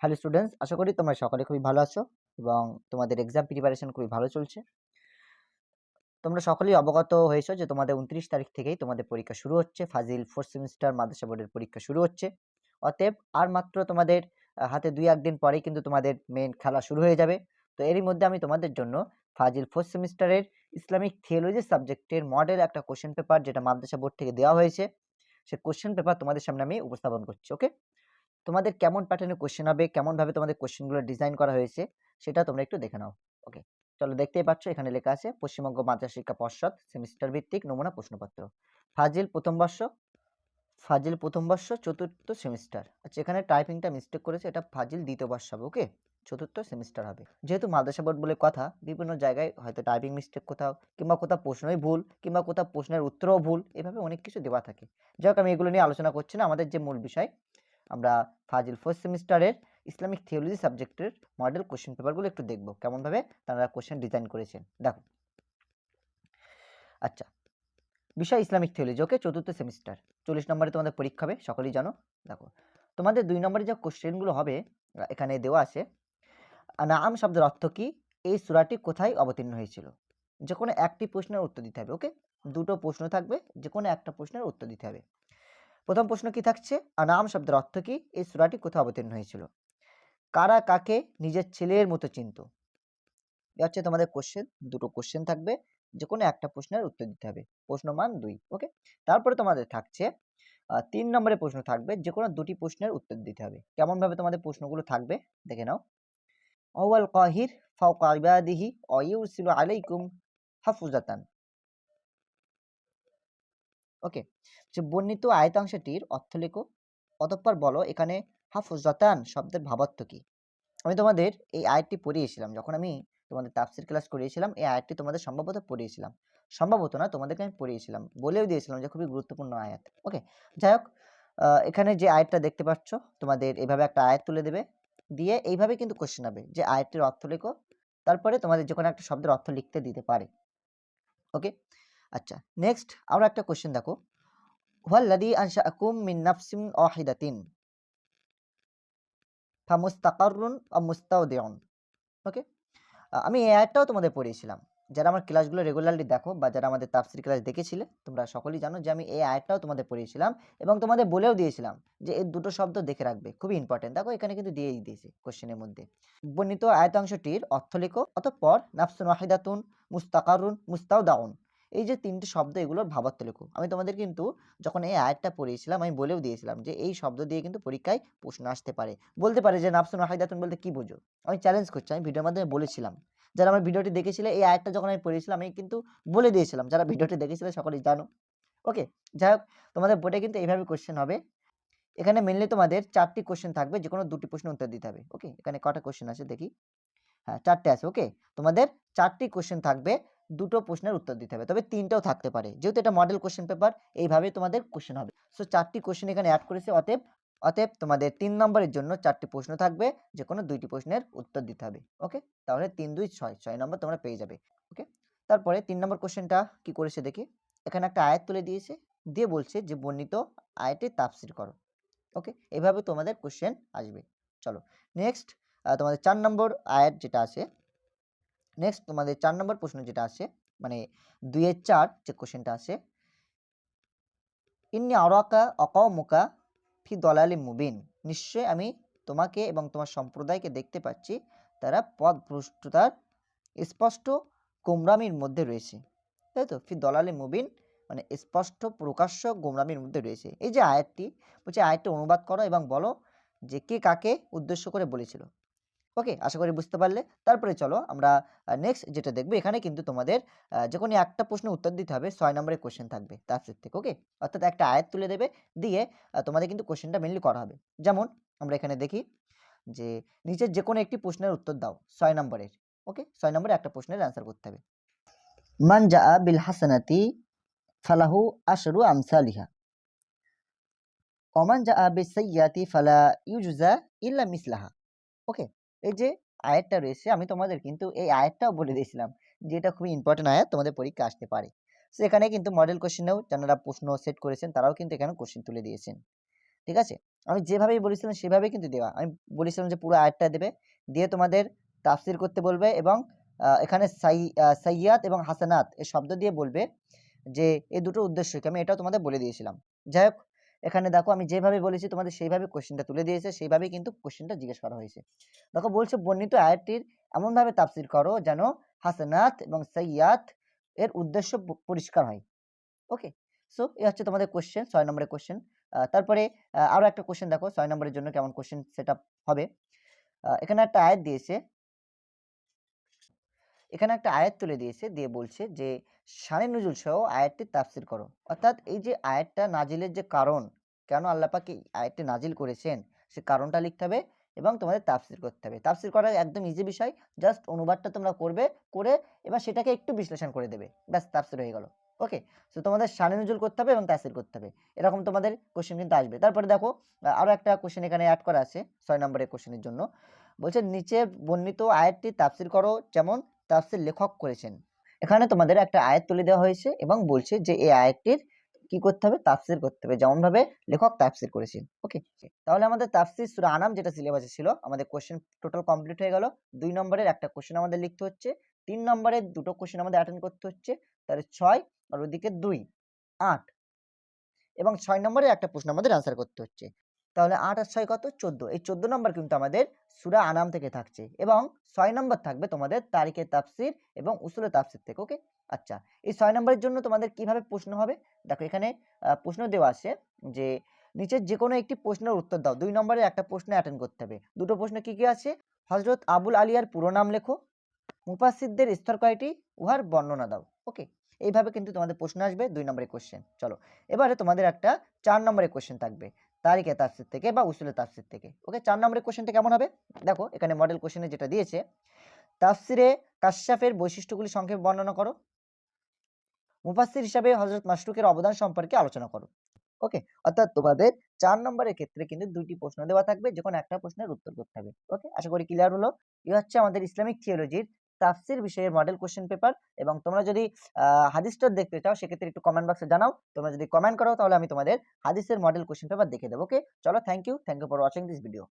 Hello students, আশা করি তোমরা সকলে খুবই ভালো আছো এবং তোমাদের এক্সাম প্রিপারেশন খুবই ভালো চলছে। তোমরা সকলেই অবগত হয়েছো যে তোমাদের 29 তারিখ থেকেই তোমাদের পরীক্ষা শুরু হচ্ছে। ফাজিল 4th সেমিস্টার মাদ্রাসা বোর্ডের পরীক্ষা শুরু হচ্ছে। অতএব আর মাত্র তোমাদের হাতে 2-1 দিন পরেই কিন্তু তোমাদের মেইন খেলা শুরু হয়ে যাবে। তো এরই মধ্যে আমি তোমাদের জন্য ফাজিল 4th সেমিস্টারের ইসলামিক থিওলজি সাবজেক্টের মডেল একটা কোশ্চেন পেপার, যেটা মাদ্রাসা বোর্ড থেকে দেওয়া হয়েছে, সেই কোশ্চেন পেপার তোমাদের সামনে আমি উপস্থাপন করছি। ওকে, তোমাদের কেমন প্যাটার্নের কোশ্চেন হবে, কেমনভাবে তোমাদের কোশ্চেনগুলো ডিজাইন করা হয়েছে, সেটা তোমরা একটু দেখে নাও। ওকে, চলো, দেখতেই পাচ্ছ এখানে লেখা আছে পশ্চিমবঙ্গ মাদ্রাসা শিক্ষা পর্ষদ সেমিস্টার ভিত্তিক নমুনা প্রশ্নপত্র, ফাজিল প্রথম বর্ষ, চতুর্থ সেমিস্টার। আচ্ছা, এখানে টাইপিংটা মিস্টেক করেছে, এটা ফাজিল দ্বিতীয় বর্ষ হবে। ওকে, চতুর্থ সেমিস্টার হবে। যেহেতু মাদ্রাসা বোর্ড বলে কথা, বিভিন্ন জায়গায় হয়তো টাইপিং মিস্টেক কোথাও, কিংবা কোথাও প্রশ্নই ভুল, কিংবা কোথাও প্রশ্নের উত্তরও ভুল, এভাবে অনেক কিছু দেওয়া থাকে। যাই হোক, আমি এগুলো নিয়ে আলোচনা করছি না। আমাদের যে মূল বিষয়, আমরা ফাজিল 4th সেমিস্টারের ইসলামিক থিওলজি সাবজেক্টের মডেল কোশ্চেন পেপারগুলো একটু দেখব, কেমনভাবে তারা কোশ্চেন ডিজাইন করেছেন। দেখো, আচ্ছা, বিষয় ইসলামিক থিওলজি। ওকে, চতুর্থ সেমিস্টার, 40 নম্বরে তোমাদের পরীক্ষা হবে, সকলেই জানো। দেখো, তোমাদের 2 নম্বরে যে কোশ্চেনগুলো হবে এখানে দেওয়া আছে। আনাআম শব্দের অর্থ কি? এই সূরাটি কোথায় অবতীর্ণ হয়েছিল? যে কোনো একটি প্রশ্নের উত্তর দিতে হবে। ওকে, দুটো প্রশ্ন থাকবে, যে কোনো একটা প্রশ্নের উত্তর দিতে হবে। প্রথম প্রশ্ন কি থাকছে? আনাআম শব্দের অর্থ কি? এই সূরাটি কোথায় অবতীর্ণ হয়েছিল? কারা কাকে নিজের ছেলের মতো চিনত? এ হচ্ছে তোমাদের কোশ্চেন। দুটো কোশ্চেন থাকবে, যে কোনো একটা প্রশ্নের উত্তর দিতে হবে। প্রশ্ন মান 2। ওকে, তারপরে তোমাদের থাকছে 3 নম্বরের প্রশ্ন থাকবে, যে কোনো দুটি প্রশ্নের উত্তর দিতে হবে। কেমন ভাবে তোমাদের প্রশ্নগুলো থাকবে দেখে নাও। আউয়াল কাহির ফাওকা ইবাদিহি ওয়া ইউরসিলু আলাইকুম হাফুজাতান। ওকে, যে বর্ণিত আয়াতাংশটির অর্থ লেখো, অতঃপর বলো এখানে হাফুজাতান শব্দের ভাবার্থ কি? আমি তোমাদের এই আয়াতটি পড়িয়েছিলাম যখন আমি তোমাদের তাফসীর ক্লাস করিয়েছিলাম। এই আয়াতটি তোমাদের সম্ভবত পড়িয়েছিলাম, সম্ভবত না, তোমাদেরকে আমি পড়িয়েছিলাম, বলেও দিয়েছিলাম যে খুবই গুরুত্বপূর্ণ আয়াত। ওকে, যাই হোক, এখানে যে আয়াতটা দেখতে পাচ্ছ, তোমাদের এইভাবে একটা আয়াত তুলে দেবে, দিয়ে এইভাবে কিন্তু কোশ্চেন হবে যে আয়াতটির অর্থ লেখো, তারপরে তোমাদের যে কোনো একটা শব্দের অর্থ লিখতে দিতে পারে। ওকে, আচ্ছা, নেক্সট আমরা একটা কোশ্চেন দেখো। হুয়াল্লাযী আনশাআকুম মিন নাফসিন ওয়াহিদাতিন ফামুস্তাকাররুন ওয়া মুস্তাওদিউন। ওকে, আমি এই আয়াতটাও তোমাদের পড়িয়েছিলাম। যারা আমার ক্লাসগুলো রেগুলারলি দেখো বা যারা আমাদের তাফসীর ক্লাস দেখেছিলে, তোমরা সকলেই জানো যে আমি এই আয়াতটাও তোমাদের পড়িয়েছিলাম এবং তোমাদের বলেও দিয়েছিলাম যে এই দুটো শব্দ দেখে রাখবে, খুবই ইম্পর্টেন্ট। দেখো, এখানে কিন্তু দিয়েই দিয়েছে কোশ্চেনের মধ্যে। বর্ণিত আয়াতাংশটির অর্থ লেখো, অতঃপর নাফসুন ওয়াহিদাতুন, মুস্তাকারুন, মুস্তাওদাউন, এই যে তিনটি শব্দ, এগুলোর ভাবার্থ লেখো। আমি তোমাদের কিন্তু যখন এই আয়াতটা পড়িয়েছিলাম, আমি বলেও দিয়েছিলাম যে এই শব্দ দিয়ে কিন্তু পরীক্ষায় প্রশ্ন আসতে পারে। বলতে পারে যে নাফসুন ওয়াহিদাতুন বলতে কি বোঝো? আমি চ্যালেঞ্জ করছি, আমি ভিডিওর মাধ্যমে বলেছিলাম। যারা আমার ভিডিওটি দেখেছিলে, এই আয়াতটা যখন আমি পড়িয়েছিলাম, আমি কিন্তু বলে দিয়েছিলাম। যারা ভিডিওটি দেখেছিলে সকলেই জানো। ওকে, যাই হোক, তোমাদের বোর্ডে কিন্তু এইভাবে কোশ্চেন হবে। এখানে মেইনলি তোমাদের 4টি কোশ্চেন থাকবে, যেকোনো 2টি প্রশ্নের উত্তর দিতে হবে। ওকে, এখানে কটা কোশ্চেন আছে দেখি। হ্যাঁ, 4টে আছে। ওকে, তোমাদের 4টি কোশ্চেন থাকবে, 2টো প্রশ্নের উত্তর দিতে হবে। তবে 3টেও থাকতে পারে, যেহেতু এটা মডেল কোশ্চেন পেপার, এইভাবে তোমাদের কোশ্চেন হবে। সো 4টি কোশ্চেন এখানে অ্যাড করেছে। অতএব অতএব তোমাদের 3 নম্বরের জন্য 4টি প্রশ্ন থাকবে, যেকোনো 2টি প্রশ্নের উত্তর দিতে হবে। ওকে, তাহলে 3 2 6, 6 নম্বর তোমরা পেয়ে যাবে। ওকে, তারপরে 3 নম্বর কোশ্চেনটা কি করেছে দেখি। এখানে একটা আয়াত তুলে দিয়েছে, দিয়ে বলছে যে বর্ণিত আয়াতের তাফসীর করো। ওকে, এভাবে তোমাদের কোশ্চেন আসবে। চলো, নেক্সট তোমাদের 4 নম্বর আয়াত যেটা আছে, নেক্সট তোমাদের 4 নম্বর প্রশ্ন যেটা আছে, মানে 2 এর 4 যে কোশ্চেনটা আছে, ইন্নী আরাকা আকাউমুকা ফি দালালিম মুবিন। নিশ্চয় আমি তোমাকে এবং তোমার সম্প্রদায়কে দেখতে পাচ্ছি, তারা পথভ্রষ্টতার স্পষ্ট গোমরামির মধ্যে রয়েছে। তাই তো, ফি দালালিম মুবিন মানে স্পষ্ট প্রকাশ্য গোমরামির মধ্যে রয়েছে। এই যে আয়াতটি বলছে, আয়াতটি অনুবাদ করো এবং বলো যে কে কাকে উদ্দেশ্য করে বলেছিল। ওকে, আশা করি বুঝতে পারলে। তারপরে চলো আমরা নেক্সট যেটা দেখবো। এখানে কিন্তু তোমাদের যে কোনো একটা প্রশ্নের উত্তর দিতে হবে। 6 নম্বরের কোশ্চেন থাকবে তাফসীর থেকে। ওকে, অর্থাৎ একটা আয়াত তুলে দেবে, দিয়ে তোমাদের কিন্তু কোশ্চেনটা মেইনলি করা হবে। যেমন আমরা এখানে দেখি যে নিচের যে কোনো একটি প্রশ্নের উত্তর দাও 6 নম্বরের। ওকে, 6 নম্বরে একটা প্রশ্নের অ্যান্সার করতে হবে। মান জাআ বিল হাসানাতি ফালাহু আশরু আমসালিহা ওয়া মান জাআ বিস সাইয়্যাতি ফালা ইউজজা ইল্লা মিসলাহা। ওকে, এই যে আয়াতটা রয়েছে, আমি তোমাদের কিন্তু এই আয়াতটাও বলে দিয়েছিলাম যে এটা খুবই ইম্পর্টেন্ট আয়াত, তোমাদের পরীক্ষা আসতে পারে। সো এখানে কিন্তু মডেল কোশ্চেনেও যারা প্রশ্ন সেট করেছেন, তারাও কিন্তু এখানে কোশ্চেন তুলে দিয়েছেন। ঠিক আছে? আমি যেভাবেই বলেছিলাম সেভাবেই কিন্তু দেওয়া। আমি বলেছিলাম যে পুরো আয়াতটা দেবে, দিয়ে তোমাদের তাফসির করতে বলবে এবং এখানে সাইয়্যাত এবং হাসানাত এই শব্দ দিয়ে বলবে যে এই দুটোর উদ্দেশ্য কি? আমি এটাও তোমাদের বলে দিয়েছিলাম। যাই হোক, এখানে দেখো আমি যেভাবে বলেছি তোমাদের সেইভাবে কোয়েশ্চেনটা তুলে দিয়েছে, সেইভাবেই কিন্তু কোয়েশ্চেনটা জিজ্ঞেস করা হয়েছে। দেখো বলছে বর্ণিত আয়াতটির এমনভাবে তাফসির করো যেন হাসানাত এবং সাইয়্যাত এর উদ্দেশ্য পরিষ্কার হয়। ওকে? সো এই হচ্ছে তোমাদের কোয়েশ্চেন, ৬ নম্বরের কোয়েশ্চেন। তারপরে আরো একটা কোয়েশ্চেন দেখো ৬ নম্বরের জন্য কেমন কোয়েশ্চেন সেটআপ হবে। এখানে একটা আয়াত দিয়েছে। এখানে একটা আয়াত তুলে দিয়েছে, দিয়ে বলছে যে শানে নুজুল সহ আয়াতটির তাফসির করো। অর্থাৎ এই যে আয়াতটা নাজিলের যে কারণ, কেন আল্লাহ পাক এই আয়াতটি নাজিল করেছেন, সে কারণটা লিখতে হবে এবং তোমাদের তাফসির করতে হবে। তাফসির করা একদম ইজি বিষয়। জাস্ট অনুবাদটা তোমরা করবে, করে এবার সেটাকে একটু বিশ্লেষণ করে দেবে। ব্যাস তাফসির হয়ে গেল। ওকে? সো তোমাদের শানে নুজুল করতে হবে এবং তাফসির করতে হবে। এরকম তোমাদের কোয়েশ্চেন কিন্তু আসবে। তারপরে দেখো আরো একটা কোয়েশ্চেন এখানে এড করা আছে ৬ নম্বরের কোয়েশ্চেনের জন্য। বলছে নিচে বর্ণিত আয়াতটি তাফসির করো যেমন তাফসির লেখক করেছেন। এখানে তোমাদের একটা আয়াত তুলে দেওয়া হয়েছে এবং বলছে যে এই আয়াতটির কি করতে হবে? তাফসির করতে হবে। যেমনভাবে লেখক তাফসির করেছেন। ওকে? তাহলে আমাদের তাফসির সূরা আনাম যেটা সিলেবাসে ছিল, আমাদের কোয়েশ্চেন টোটাল কমপ্লিট হয়ে গেল। ২ নম্বরের একটা কোয়েশ্চেন আমাদের লিখতে হচ্ছে। ৩ নম্বরের দুটো কোয়েশ্চেন আমাদের অ্যাটেন্ড করতে হচ্ছে। তাহলে ৬ আর ওদিকে ২, ৮ এবং ৬ নম্বরের একটা প্রশ্ন আমাদের অ্যান্সার করতে হচ্ছে। তাহলে ৮ আর ৬ কত? ১৪। এই ১৪ নম্বর কিন্তু আমাদের সূরা আনাম থেকে থাকছে এবং ৬ নম্বর থাকবে তোমাদের তারিখে তাফসির এবং উসুলে তাফসির থেকে। ওকে? আচ্ছা, এই ৬ নম্বরের জন্য তোমাদের কিভাবে প্রশ্ন হবে? দেখো এখানে প্রশ্ন দেওয়া আছে যে নিচের যেকোনো একটি প্রশ্নের উত্তর দাও। ২ নম্বরের একটা প্রশ্ন অ্যাটেন্ড করতে হবে। দুটো প্রশ্ন কি আছে? হযরত আবুল আলিয়ার পুরো নাম লেখো। মুফাসসিরদের স্তর কয়টি? উহার বর্ণনা দাও। ওকে? এইভাবে কিন্তু তোমাদের প্রশ্ন আসবে ২ নম্বরের কোয়েশ্চেন। চলো। এবারে তোমাদের একটা ৪ নম্বরের কোয়েশ্চেন থাকবে। তারিখে তাফসীর থেকে বা উসুলে তাফসীর থেকে। ওকে? ৪ নম্বরের কোয়েশ্চেনটা কেমন হবে? দেখো এখানে মডেল কোয়েশ্চেনে যেটা দিয়েছে, তাফসীরে কাশশাফের বৈশিষ্ট্যগুলি সংক্ষেপে বর্ণনা করো। মুফাসসির হিসাবে হযরত মাশরুকের অবদান সম্পর্কে আলোচনা করো। ওকে? অর্থাৎ তোমাদের ৪ নম্বরের ক্ষেত্রে কিন্তু ২ টি প্রশ্ন দেওয়া থাকবে। যেকোনো একটা প্রশ্নের উত্তর করতে হবে। ওকে? আশা করি ক্লিয়ার হলো। এই হচ্ছে আমাদের ইসলামিক থিওলজির তাফসীর বিষয়ের মডেল কোয়েশ্চেন পেপার এবং তোমরা যদি হাদিসটা দেখতে চাও সেক্ষেত্রে একটু কমেন্ট বক্সে জানাও। তোমরা যদি কমেন্ট করো তাহলে আমি তোমাদের হাদিসের মডেল কোয়েশ্চেন পেপার দেখিয়ে দেব। ওকে? চলো thank you. Thank you for watching this video.